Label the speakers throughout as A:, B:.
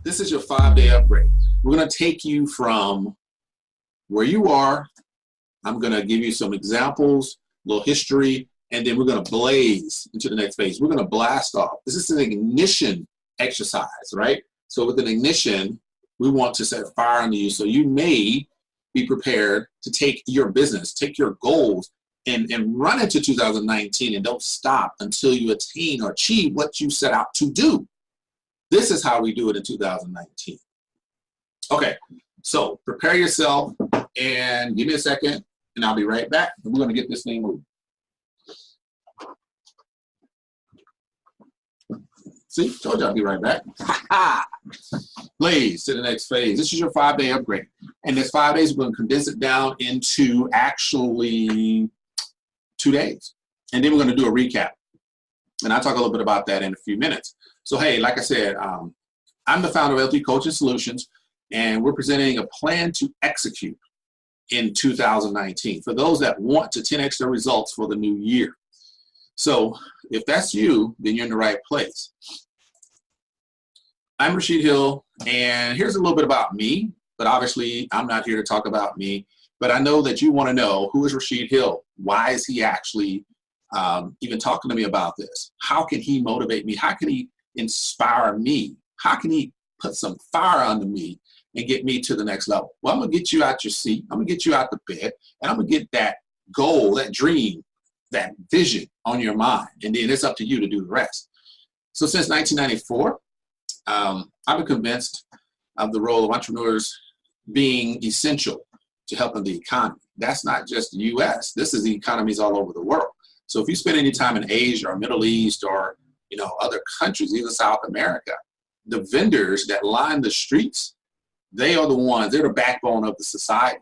A: This is your 5-day upgrade. We're going to take you from where you are. I'm going to give you some examples, a little history, and then we're going to blaze into the next phase. We're going to blast off. This is an ignition exercise, right? So with an ignition, we want to set fire under you. So you may be prepared to take your business, take your goals, and run into 2019 and don't stop until you attain or achieve what you set out to do. This is how we do it in 2019. Okay, so prepare yourself and give me a second and I'll be right back. And we're going to get this thing moving. See, told you I'll be right back. Blaze to the next phase. This is your 5-day upgrade. And this 5 days, we're going to condense it down into actually 2 days. And then we're going to do a recap. And I'll talk a little bit about that in a few minutes. So, hey, like I said, I'm the founder of LT Coaching Solutions, and we're presenting a plan to execute in 2019 for those that want to 10x their results for the new year. So if that's you, then you're in the right place. I'm Rashid Hill, and here's a little bit about me, but obviously I'm not here to talk about me, but I know that you want to know, who is Rashid Hill? Why is he actually even talking to me about this? How can he motivate me? How can he inspire me? How can he put some fire under me and get me to the next level? Well, I'm going to get you out your seat. I'm going to get you out the bed, and I'm going to get that goal, that dream, that vision on your mind, and then it's up to you to do the rest. So since 1994, I've been convinced of the role of entrepreneurs being essential to helping the economy. That's not just the U.S. This is the economies all over the world. So if you spend any time in Asia or Middle East or other countries, even South America, the vendors that line the streets, they are the ones, they're the backbone of the society.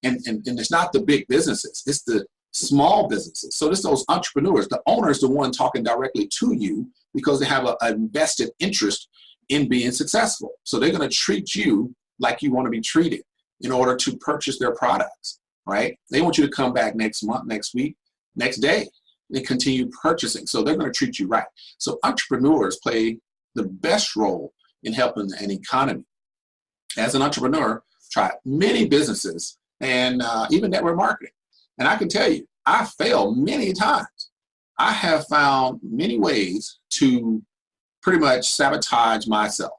A: And it's not the big businesses, it's the small businesses. So it's those entrepreneurs, the owner is the one talking directly to you because they have an vested interest in being successful. So they're going to treat you like you want to be treated in order to purchase their products, right? They want you to come back next month, next week, next day, and continue purchasing. So they're going to treat you right. So entrepreneurs play the best role in helping an economy. As an entrepreneur, tried many businesses and even network marketing. And I can tell you, I failed many times. I have found many ways to pretty much sabotage myself.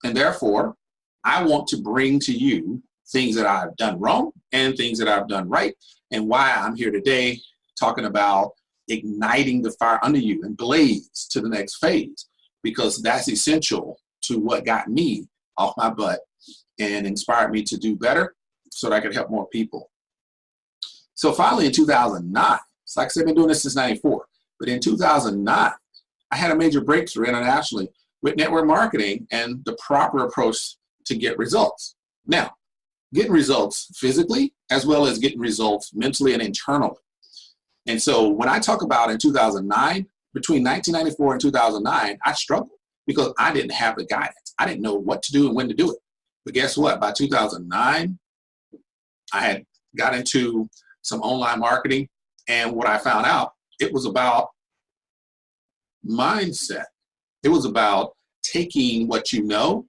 A: And therefore, I want to bring to you things that I've done wrong and things that I've done right, and why I'm here today talking about igniting the fire under you and blaze to the next phase, because that's essential to what got me off my butt and inspired me to do better so that I could help more people. So finally in 2009, it's like I said, I've been doing this since 94, but in 2009, I had a major breakthrough internationally with network marketing and the proper approach to get results. Now, getting results physically as well as getting results mentally and internally. And so when I talk about in 2009, between 1994 and 2009, I struggled because I didn't have the guidance. I didn't know what to do and when to do it. But guess what? By 2009, I had got into some online marketing, and what I found out, it was about mindset. It was about taking what you know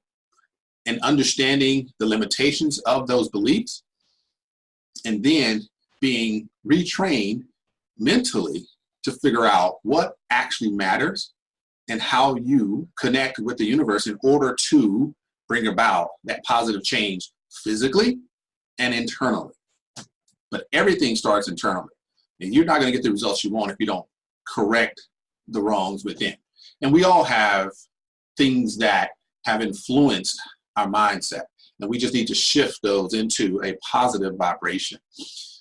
A: and understanding the limitations of those beliefs, and then being retrained mentally to figure out what actually matters and how you connect with the universe in order to bring about that positive change physically and internally. But everything starts internally, and you're not going to get the results you want if you don't correct the wrongs within. And we all have things that have influenced our mindset, and we just need to shift those into a positive vibration.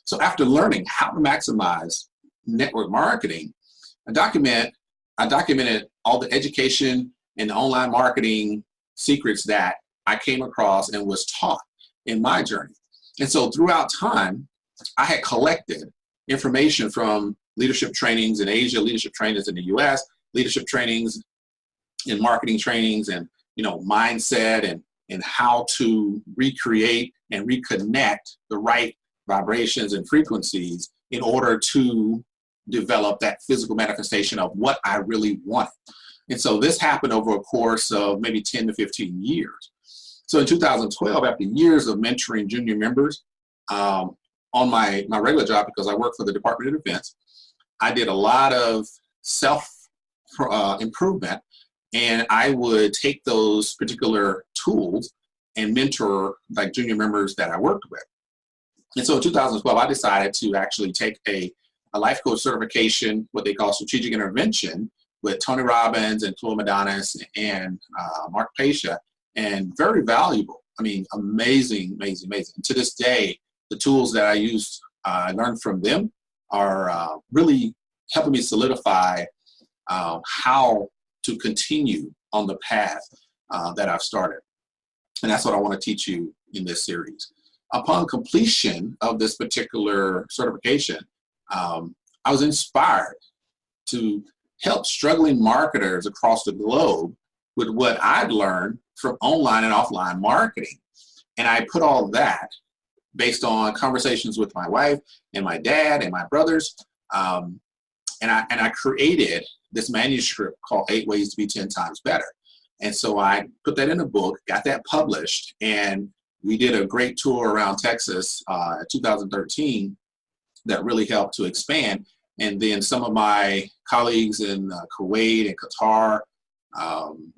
A: So after learning how to maximize network marketing, I documented all the education and online marketing secrets that I came across and was taught in my journey. And so throughout time, I had collected information from leadership trainings in Asia, leadership trainings in the US, leadership trainings and marketing trainings, and mindset and how to recreate and reconnect the right vibrations and frequencies in order to develop that physical manifestation of what I really wanted. And so this happened over a course of maybe 10 to 15 years. So in 2012, after years of mentoring junior members on my regular job, because I work for the Department of Defense, I did a lot of self-improvement, and I would take those particular tools and mentor like junior members that I worked with. And so in 2012, I decided to actually take a life coach certification, what they call strategic intervention, with Tony Robbins and Chloe Madonis and Mark Pasha, and very valuable. I mean, amazing, amazing, amazing. And to this day, the tools that I used, I learned from them, are really helping me solidify how to continue on the path that I've started. And that's what I want to teach you in this series. Upon completion of this particular certification, I was inspired to help struggling marketers across the globe with what I'd learned from online and offline marketing. And I put all that based on conversations with my wife and my dad and my brothers. And I created this manuscript called 8 Ways to Be 10 Times Better. And so I put that in a book, got that published, and we did a great tour around Texas in 2013 that really helped to expand. And then some of my colleagues in Kuwait and Qatar,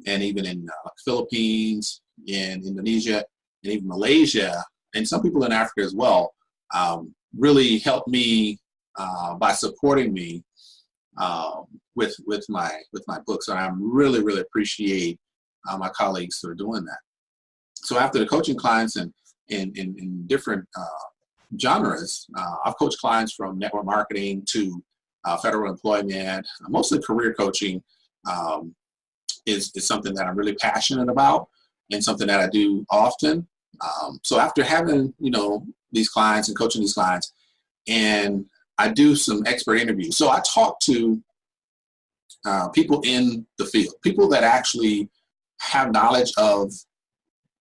A: and even in Philippines, in Indonesia, and even Malaysia, and some people in Africa as well, really helped me by supporting me with my books. And I really, really appreciate my colleagues who are doing that. So after the coaching clients in different genres, I've coached clients from network marketing to federal employment. Mostly career coaching is something that I'm really passionate about and something that I do often. So after having, these clients and coaching these clients, and I do some expert interviews. So I talk to people in the field, people that actually have knowledge of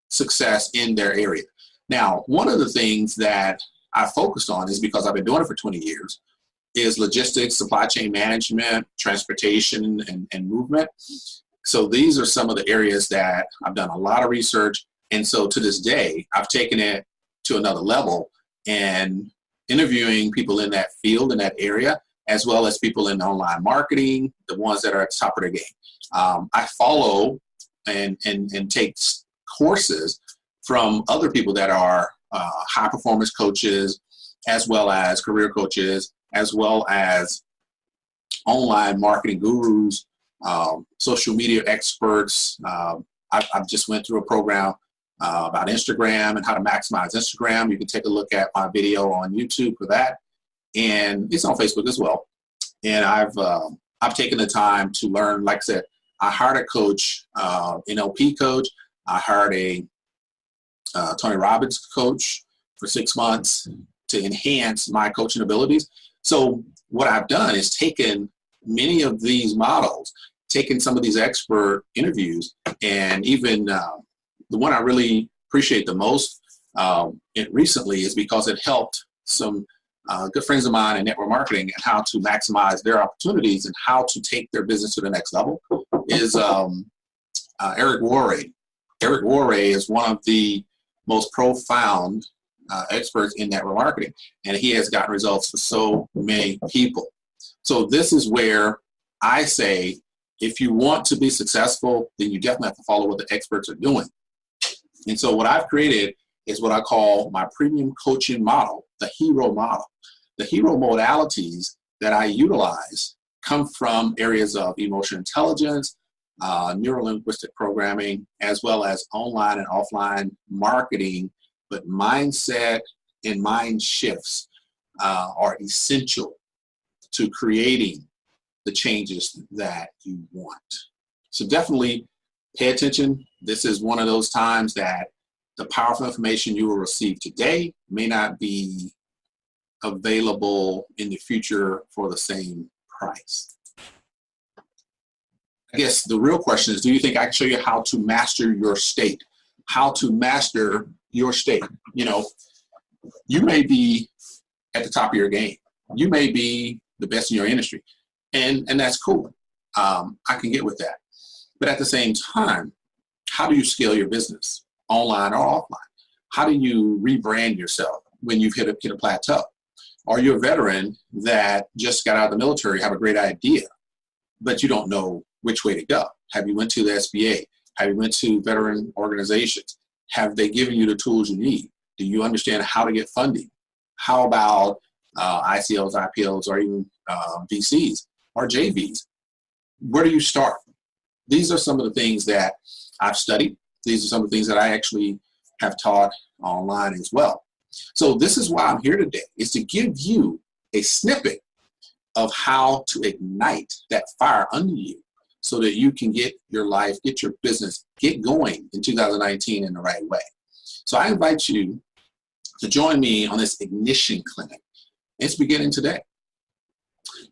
A: success in their area. Now, one of the things that I focused on is, because I've been doing it for 20 years, is logistics, supply chain management, transportation, and movement. So these are some of the areas that I've done a lot of research. And so to this day, I've taken it to another level and interviewing people in that field, in that area, as well as people in online marketing, the ones that are at the top of their game. I follow and take courses from other people that are high performance coaches, as well as career coaches, as well as online marketing gurus, social media experts. I've just went through a program about Instagram and how to maximize Instagram. You can take a look at my video on YouTube for that, and it's on Facebook as well. And I've taken the time to learn. Like I said, I hired a coach, NLP coach. I hired a Tony Robbins coach for 6 months to enhance my coaching abilities. So what I've done is taken many of these models, taken some of these expert interviews, and even the one I really appreciate the most recently is because it helped some good friends of mine in network marketing and how to maximize their opportunities and how to take their business to the next level, is Eric Worre. Eric Worre is one of the most profound experts in network marketing, and he has gotten results for so many people. So this is where I say, if you want to be successful, then you definitely have to follow what the experts are doing. And so what I've created is what I call my premium coaching model, the hero model. The hero modalities that I utilize come from areas of emotional intelligence, neuro-linguistic programming, as well as online and offline marketing. But mindset and mind shifts are essential to creating the changes that you want. So definitely pay attention. This is one of those times that the powerful information you will receive today may not be available in the future for the same price. I guess the real question is, do you think I can show you how to master your state? How to master your state? You may be at the top of your game. You may be the best in your industry, and that's cool. I can get with that. But at the same time, how do you scale your business, online or offline? How do you rebrand yourself when you've hit a plateau? Are you a veteran that just got out of the military, have a great idea, but you don't know which way to go? Have you went to the SBA? Have you went to veteran organizations? Have they given you the tools you need? Do you understand how to get funding? How about ICOs, IPOs, or even VCs or JVs? Where do you start? These are some of the things that I've studied. These are some of the things that I actually have taught online as well. So this is why I'm here today, is to give you a snippet of how to ignite that fire under you so that you can get your life, get your business, get going in 2019 in the right way. So I invite you to join me on this ignition clinic. It's beginning today.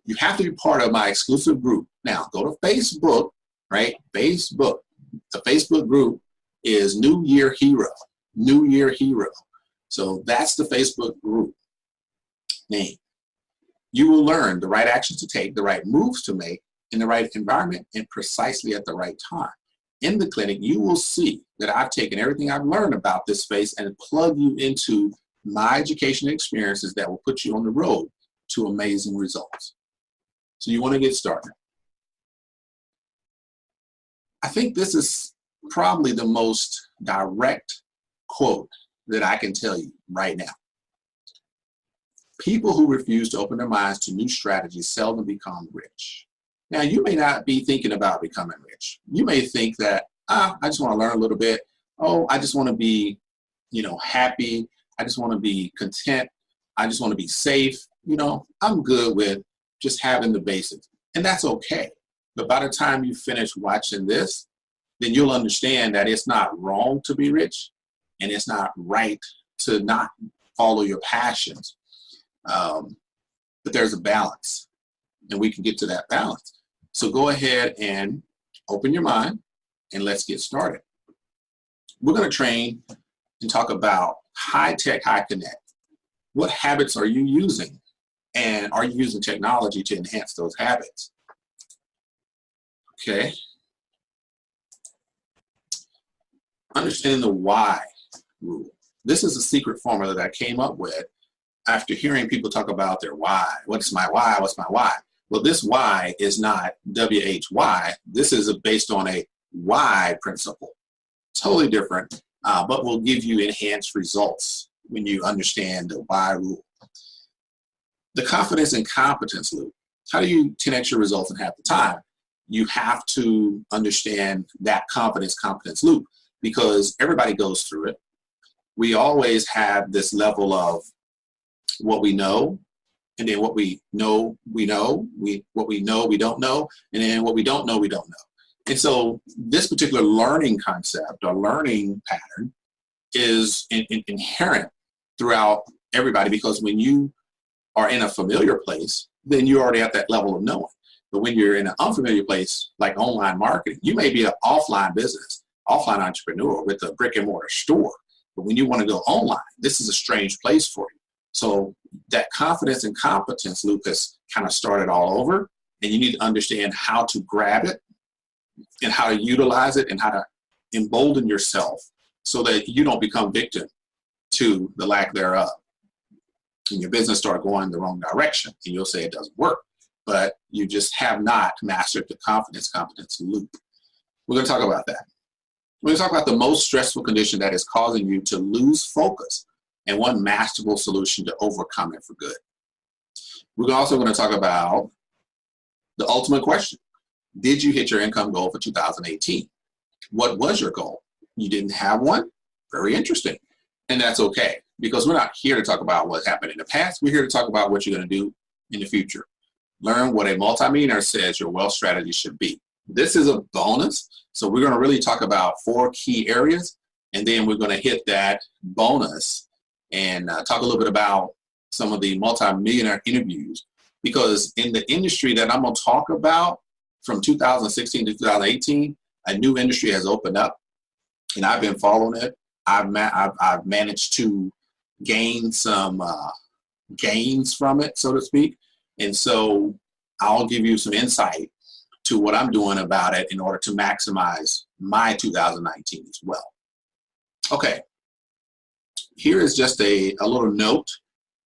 A: You have to be part of my exclusive group. Now, go to Facebook, right? Facebook. The Facebook group is New Year Hero. New Year Hero. So that's the Facebook group name. You will learn the right actions to take, the right moves to make in the right environment and precisely at the right time. In the clinic, you will see that I've taken everything I've learned about this space and plug you into my education experiences that will put you on the road to amazing results. So you want to get started. I think this is probably the most direct quote that I can tell you right now. People who refuse to open their minds to new strategies seldom become rich. Now, you may not be thinking about becoming rich. You may think that, I just want to learn a little bit. Oh, I just want to be, happy. I just want to be content. I just want to be safe. I'm good with just having the basics. And that's okay. But by the time you finish watching this, then you'll understand that it's not wrong to be rich and it's not right to not follow your passions. But there's a balance, and we can get to that balance. So go ahead and open your mind, and let's get started. We're going to train and talk about high tech, high connect. What habits are you using? And are you using technology to enhance those habits? Okay. Understanding the why rule. This is a secret formula that I came up with after hearing people talk about their why. What's my why? What's my why? Well, this why is not WHY. This is based on a why principle. Totally different, but will give you enhanced results when you understand the why rule. The confidence and competence loop. How do you 10x your results in half the time? You have to understand that confidence competence loop because everybody goes through it. We always have this level of what we know, and then what we know, what we know, we don't know, and then what we don't know, we don't know. And so this particular learning concept or learning pattern is inherent throughout everybody because when you are in a familiar place, then you're already at that level of knowing. But when you're in an unfamiliar place, like online marketing, you may be an offline business, offline entrepreneur with a brick and mortar store. But when you want to go online, this is a strange place for you. So that confidence and competence loop has kind of started all over, and you need to understand how to grab it and how to utilize it and how to embolden yourself so that you don't become victim to the lack thereof. And your business start going the wrong direction, and you'll say it doesn't work, but you just have not mastered the confidence competence loop. We're going to talk about that. We're going to talk about the most stressful condition that is causing you to lose focus and one masterable solution to overcome it for good. We're also going to talk about the ultimate question. Did you hit your income goal for 2018? What was your goal? You didn't have one? Very interesting. And that's okay, because we're not here to talk about what happened in the past. We're here to talk about what you're going to do in the future. Learn what a multimillionaire says your wealth strategy should be. This is a bonus. So we're going to really talk about 4 key areas, and then we're going to hit that bonus and talk a little bit about some of the multimillionaire interviews, because in the industry that I'm going to talk about from 2016 to 2018, a new industry has opened up, and I've been following it. I've managed to gain some gains from it, so to speak, and so I'll give you some insight to what I'm doing about it in order to maximize my 2019 as well. Okay, here is just a little note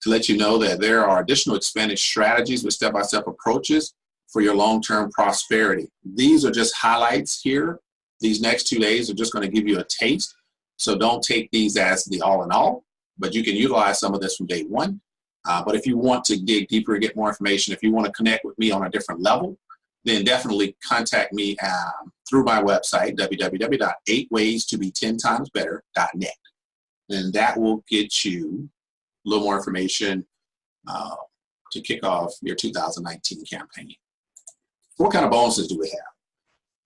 A: to let you know that there are additional expanded strategies with step-by-step approaches for your long-term prosperity. These are just highlights here. These next 2 days are just going to give you a taste. So don't take these as the all-in-all, but you can utilize some of this from day one. But if you want to dig deeper and get more information, if you want to connect with me on a different level, then definitely contact me through my website, www.8waystobe10timesbetter.net. And that will get you a little more information to kick off your 2019 campaign. What kind of bonuses do we have?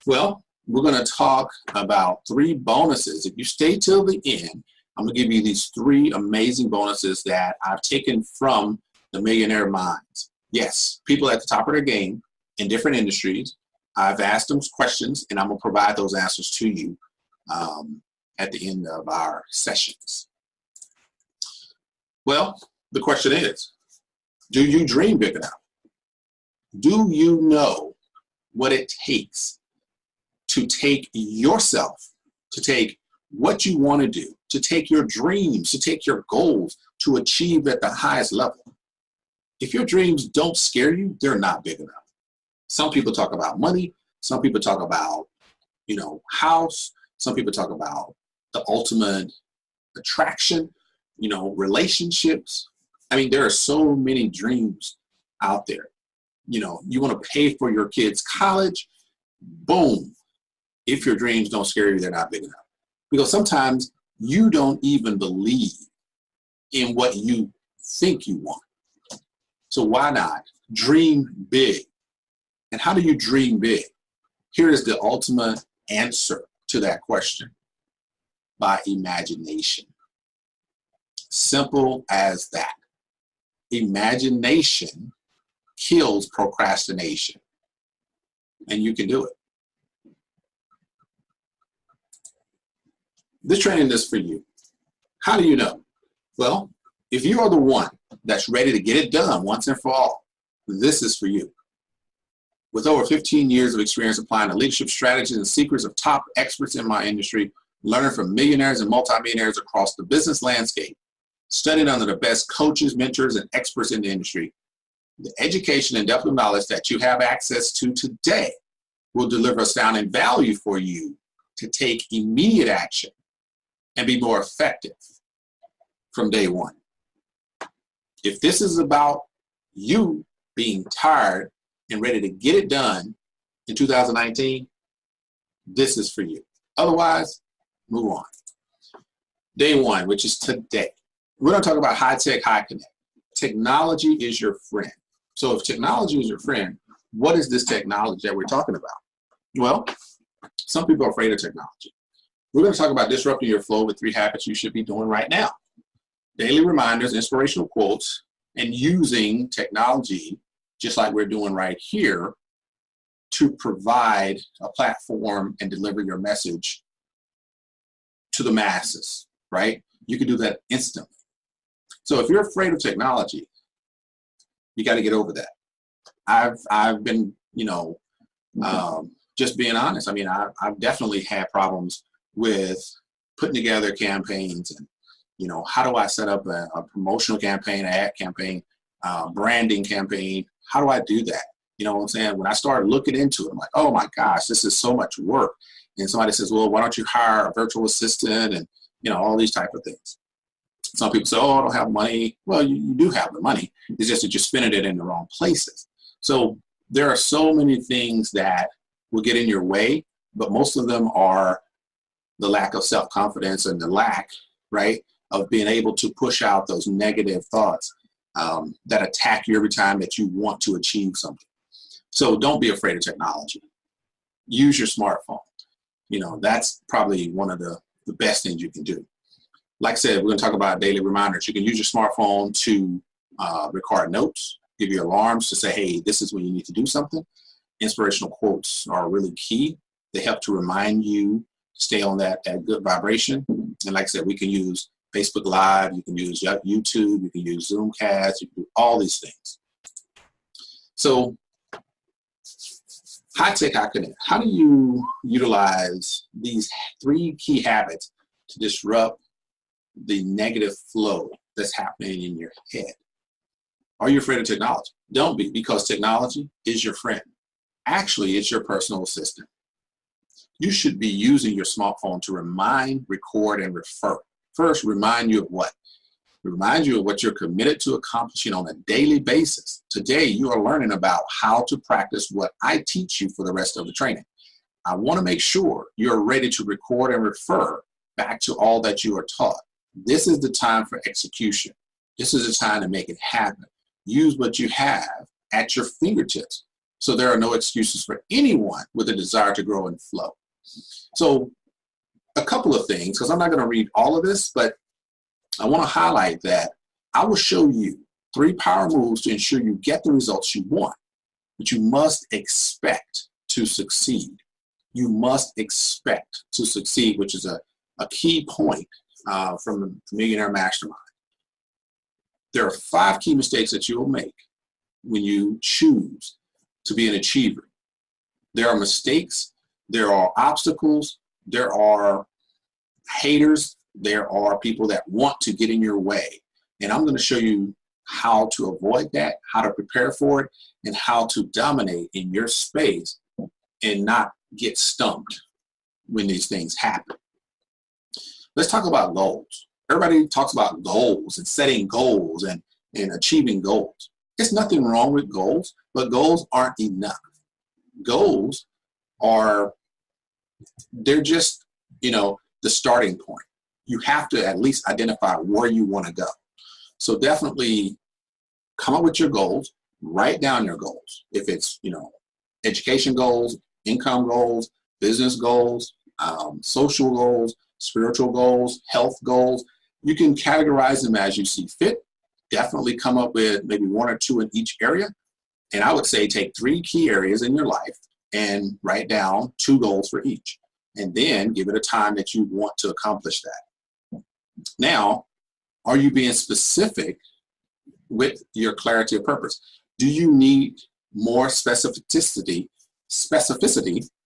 A: Well, we're going to talk about 3 bonuses. If you stay till the end, I'm going to give you these 3 amazing bonuses that I've taken from the Millionaire Minds. Yes, people at the top of their game in different industries. I've asked them questions, and I'm going to provide those answers to you at the end of our sessions. Well, the question is, do you dream big enough? Do you know what it takes to take yourself, to take what you want to do, to take your dreams, to take your goals, to achieve at the highest level? If your dreams don't scare you, they're not big enough. Some people talk about money. Some people talk about, house. Some people talk about the ultimate attraction, relationships. I mean, there are so many dreams out there. You want to pay for your kids' college. Boom. If your dreams don't scare you, they're not big enough. Because sometimes you don't even believe in what you think you want. So why not dream big? And how do you dream big? Here is the ultimate answer to that question: by imagination. Simple as that. Imagination kills procrastination, and you can do it. This training is for you. How do you know? Well, if you are the one that's ready to get it done once and for all, this is for you. With over 15 years of experience applying the leadership strategies and secrets of top experts in my industry, learning from millionaires and multimillionaires across the business landscape, studying under the best coaches, mentors, and experts in the industry, the education and depth of knowledge that you have access to today will deliver astounding value for you to take immediate action and be more effective from day one. If this is about you being tired and ready to get it done in 2019, this is for you. Otherwise, move on. Day 1, which is today. We're going to talk about high tech, high connect. Technology is your friend. So if technology is your friend, what is this technology that we're talking about? Well, some people are afraid of technology. We're going to talk about disrupting your flow with 3 habits you should be doing right now. Daily reminders, inspirational quotes, and using technology, just like we're doing right here, to provide a platform and deliver your message to the masses, right? You can do that instantly. So if you're afraid of technology, you got to get over that. I've been, just being honest. I mean, I've definitely had problems with putting together campaigns and, how do I set up a promotional campaign, an ad campaign, branding campaign? How do I do that? You know what I'm saying? When I started looking into it, I'm like, oh my gosh, this is so much work. And somebody says, well, why don't you hire a virtual assistant and, all these type of things. Some people say, oh, I don't have money. Well, you do have the money. It's just that you're spending it in the wrong places. So there are so many things that will get in your way, but most of them are the lack of self-confidence and the lack, right, of being able to push out those negative thoughts that attack you every time that you want to achieve something. So don't be afraid of technology. Use your smartphone. That's probably one of the best things you can do. Like I said, we're going to talk about daily reminders. You can use your smartphone to record notes, give you alarms to say, hey, this is when you need to do something. Inspirational quotes are really key. They help to remind you to stay on that good vibration. And like I said, we can use Facebook Live, you can use YouTube, you can use Zoomcast, you can do all these things. So High-tech high connect. How do you utilize these 3 key habits to disrupt the negative flow that's happening in your head? Are you afraid of technology? Don't be, because technology is your friend. Actually, it's your personal assistant. You should be using your smartphone to remind, record, and refer. First, remind you of what? Remind you of what you're committed to accomplishing on a daily basis. Today, you are learning about how to practice what I teach you for the rest of the training. I want to make sure you're ready to record and refer back to all that you are taught. This is the time for execution. This is the time to make it happen. Use what you have at your fingertips, so there are no excuses for anyone with a desire to grow and flow. So a couple of things, because I'm not going to read all of this, but I want to highlight that I will show you 3 power moves to ensure you get the results you want, but you must expect to succeed. You must expect to succeed, which is a key point from the Millionaire Mastermind. There are 5 key mistakes that you will make when you choose to be an achiever. There are mistakes, there are obstacles, there are haters, there are people that want to get in your way. And I'm going to show you how to avoid that, how to prepare for it, and how to dominate in your space and not get stumped when these things happen. Let's talk about goals. Everybody talks about goals and setting goals and achieving goals. There's nothing wrong with goals, but goals aren't enough. Goals they're just, the starting point. You have to at least identify where you want to go. So definitely come up with your goals, write down your goals. If it's, education goals, income goals, business goals, social goals, spiritual goals, health goals, you can categorize them as you see fit. Definitely come up with maybe 1 or 2 in each area. And I would say take 3 key areas in your life and write down 2 goals for each. And then give it a time that you want to accomplish that. Now, are you being specific with your clarity of purpose? Do you need more specificity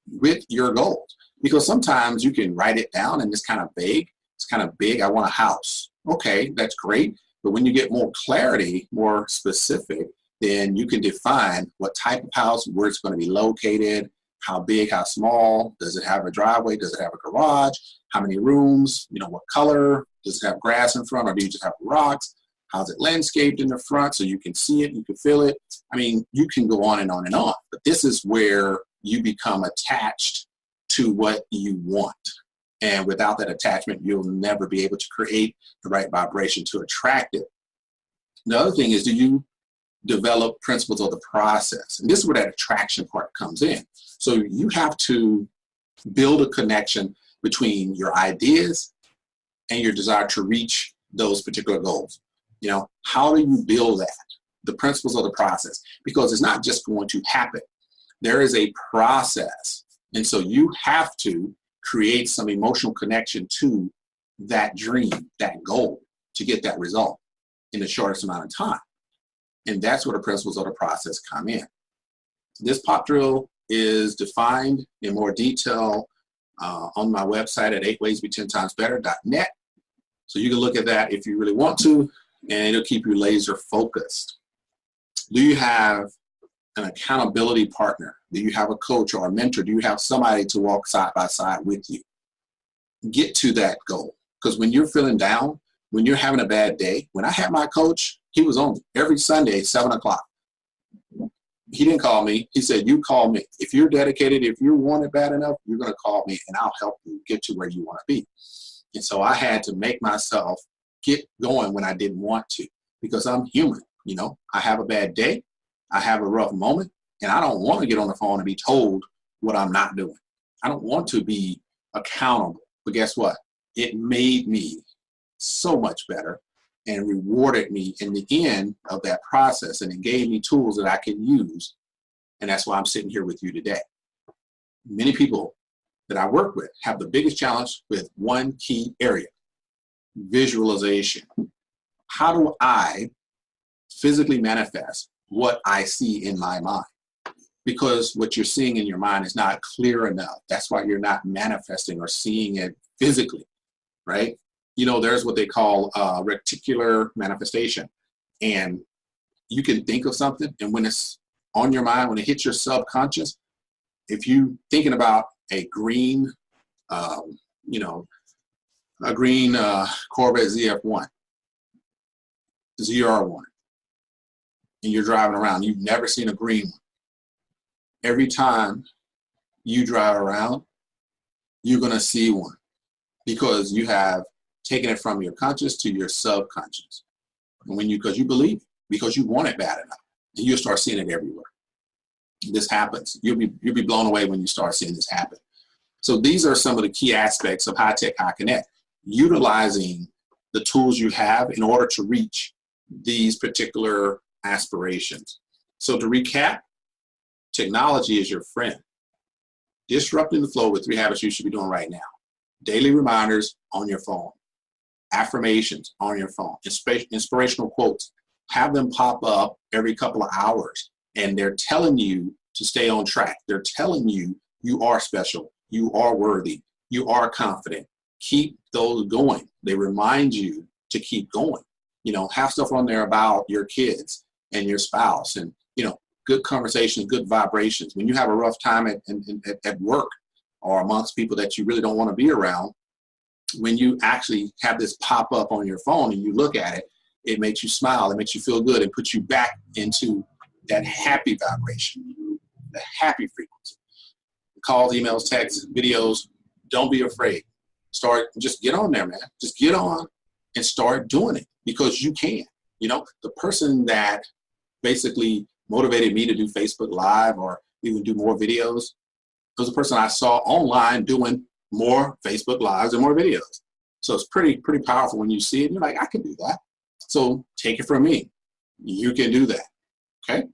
A: with your goals? Because sometimes you can write it down and it's kind of vague. It's kind of big. I want a house. Okay, that's great. But when you get more clarity, more specific, then you can define what type of house, where it's going to be located, how big, how small, does it have a driveway, does it have a garage, how many rooms, what color, does it have grass in front, or do you just have rocks, how's it landscaped in the front so you can see it, you can feel it. I mean, you can go on and on and on, but this is where you become attached to what you want. And without that attachment, you'll never be able to create the right vibration to attract it. The other thing is, do you develop principles of the process? And this is where that attraction part comes in. So you have to build a connection between your ideas and your desire to reach those particular goals. How do you build that? The principles of the process, because it's not just going to happen. There is a process. And so you have to create some emotional connection to that dream, that goal, to get that result in the shortest amount of time. And that's where the principles of the process come in. This pop drill is defined in more detail on my website at 8waysbe10timesbetter.net. So you can look at that if you really want to, and it'll keep you laser focused. Do you have an accountability partner? Do you have a coach or a mentor? Do you have somebody to walk side by side with you? Get to that goal. Because when you're feeling down, when you're having a bad day, when I had my coach, he was on every Sunday, 7 o'clock. He didn't call me. He said, you call me. If you're dedicated, if you want it bad enough, you're going to call me and I'll help you get to where you want to be. And so I had to make myself get going when I didn't want to, because I'm human. I have a bad day. I have a rough moment, and I don't want to get on the phone and be told what I'm not doing. I don't want to be accountable. But guess what? It made me so much better and rewarded me in the end of that process, and it gave me tools that I can use. And that's why I'm sitting here with you today. Many people that I work with have the biggest challenge with one key area: visualization. How do I physically manifest what I see in my mind? because what you're seeing in your mind is not clear enough. That's why you're not manifesting or seeing it physically, right? You know, there's what they call reticular manifestation. And you can think of something, and when it's on your mind, when it hits your subconscious, if you thinking about a green, you know, a green Corvette ZF1, ZR1, and you're driving around, you've never seen a green one. Every time you drive around, you're going to see one because you have taken it from your conscious to your subconscious. And because you believe it, because you want it bad enough, and you'll start seeing it everywhere. This happens. You'll be blown away when you start seeing this happen. So these are some of the key aspects of High Tech, High Connect, utilizing the tools you have in order to reach these particular aspirations. So to recap, technology is your friend. Disrupting the flow with 3 habits you should be doing right now. Daily reminders on your phone. Affirmations on your phone. Inspirational quotes. Have them pop up every couple of hours, and they're telling you to stay on track. They're telling you you are special, you are worthy, you are confident. Keep those going. They remind you to keep going. You know, have stuff on there about your kids and your spouse, and, you know, good conversations, good vibrations. When you have a rough time at work or amongst people that you really don't want to be around, when you actually have this pop up on your phone and you look at it, it makes you smile, it makes you feel good, and puts you back into that happy vibration, the happy frequency. Calls, emails, texts, videos, don't be afraid. Just get on there, man. Just get on and start doing it, because you can. You know, the person that basically motivated me to do Facebook Live or even do more videos was the person I saw online doing more Facebook Lives and more videos. So it's pretty powerful when you see it. And you're like, I can do that. So take it from me. You can do that. Okay.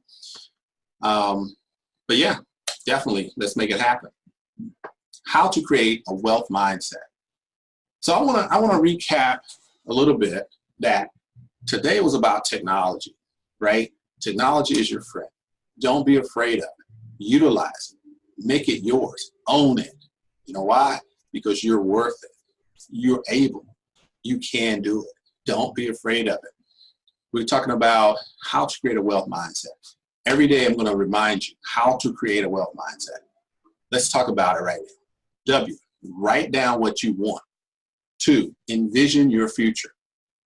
A: But yeah, definitely, let's make it happen. How to create a wealth mindset. So I want to recap a little bit that today was about technology, right? Technology is your friend. Don't be afraid of it. Utilize it. Make it yours. Own it. You know why? Because you're worth it. You're able. You can do it. Don't be afraid of it. We're talking about how to create a wealth mindset. Every day I'm going to remind you how to create a wealth mindset. Let's talk about it right now. W, write down what you want. 2, envision your future.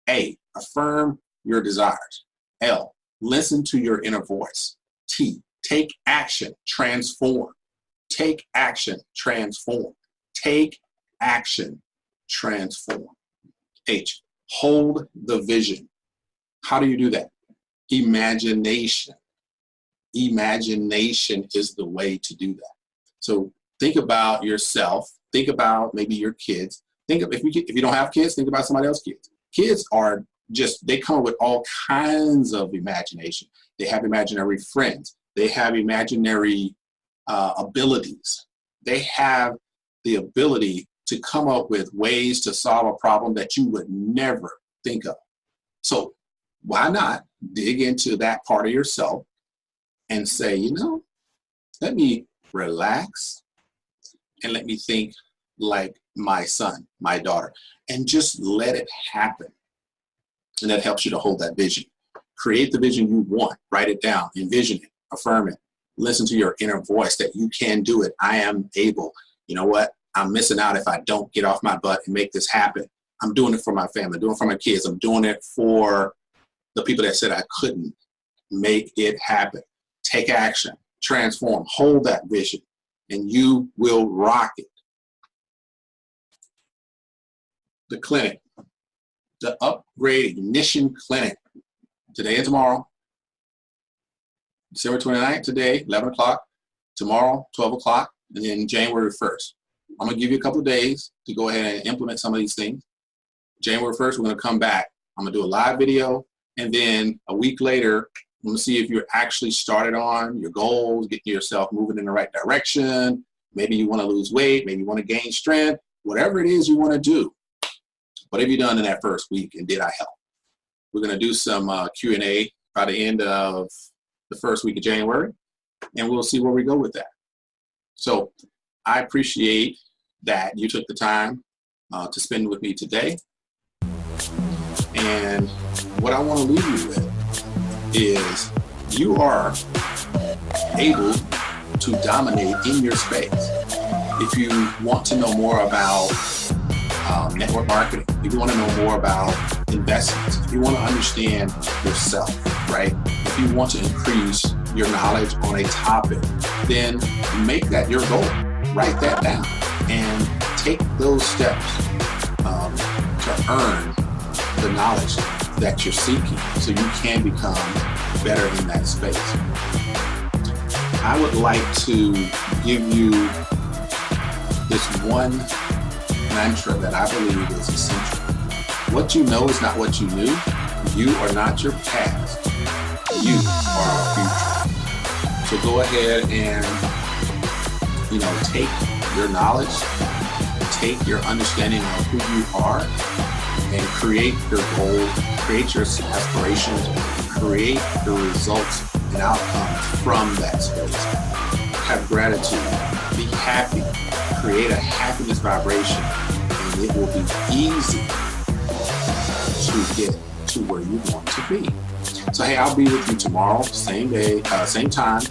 A: A, affirm your desires. L, listen to your inner voice. T, take action, transform. Take action, transform. Take action, transform. H, hold the vision. How do you do that? Imagination. Imagination is the way to do that. So think about yourself. Think about maybe your kids. Think of, if you don't have kids, think about somebody else's kids. Kids are just, they come with all kinds of imagination. They have imaginary friends. They have imaginary abilities. They have the ability to come up with ways to solve a problem that you would never think of. So why not dig into that part of yourself and say, you know, let me relax and let me think like my son, my daughter, and just let it happen. And that helps you to hold that vision. Create the vision you want. Write it down. Envision it. Affirm it. Listen to your inner voice that you can do it. I am able. You know what? I'm missing out if I don't get off my butt and make this happen. I'm doing it for my family. I'm doing it for my kids. I'm doing it for the people that said I couldn't. Make it happen. Take action. Transform. Hold that vision. And you will rock it. The clinic. The Upgrade Ignition Clinic. Today and tomorrow. December 29th, today, 11 o'clock. Tomorrow, 12 o'clock. And then January 1st. I'm going to give you a couple of days to go ahead and implement some of these things. January 1st, we're going to come back. I'm going to do a live video. And then a week later, I'm going to see if you're actually started on your goals, getting yourself moving in the right direction. Maybe you want to lose weight. Maybe you want to gain strength. Whatever it is you want to do. What have you done in that first week, and did I help? We're going to do some Q&A by the end of the first week of January. and we'll see where we go with that. So I appreciate that you took the time to spend with me today. And what I want to leave you with is you are able to dominate in your space. If you want to know more about network marketing, if you want to know more about investments, if you want to understand yourself, right? If you want to increase your knowledge on a topic, then make that your goal. Write that down and take those steps to earn the knowledge that you're seeking so you can become better in that space. I would like to give you this one mantra that I believe is essential. What you know is not what you knew. You are not your past. You are our future. So go ahead and, take your knowledge, take your understanding of who you are, and create your goals, create your aspirations, create the results and outcomes from that space. Have gratitude, be happy, create a happiness vibration, and it will be easy to get to where you want to be. So hey, I'll be with you tomorrow, same day, same time,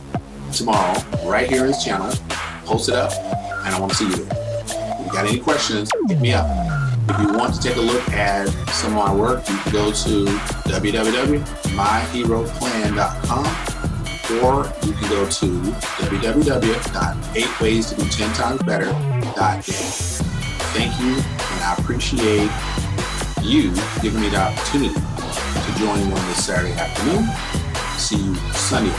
A: tomorrow, right here in this channel. Post it up, and I want to see you there. If you got any questions, hit me up. If you want to take a look at some of my work, you can go to www.myheroplan.com, or you can go to www.8ways-to-be-10-times-better.net. Thank you, and I appreciate you giving me the opportunity to join you on this Saturday afternoon. See you Sunday.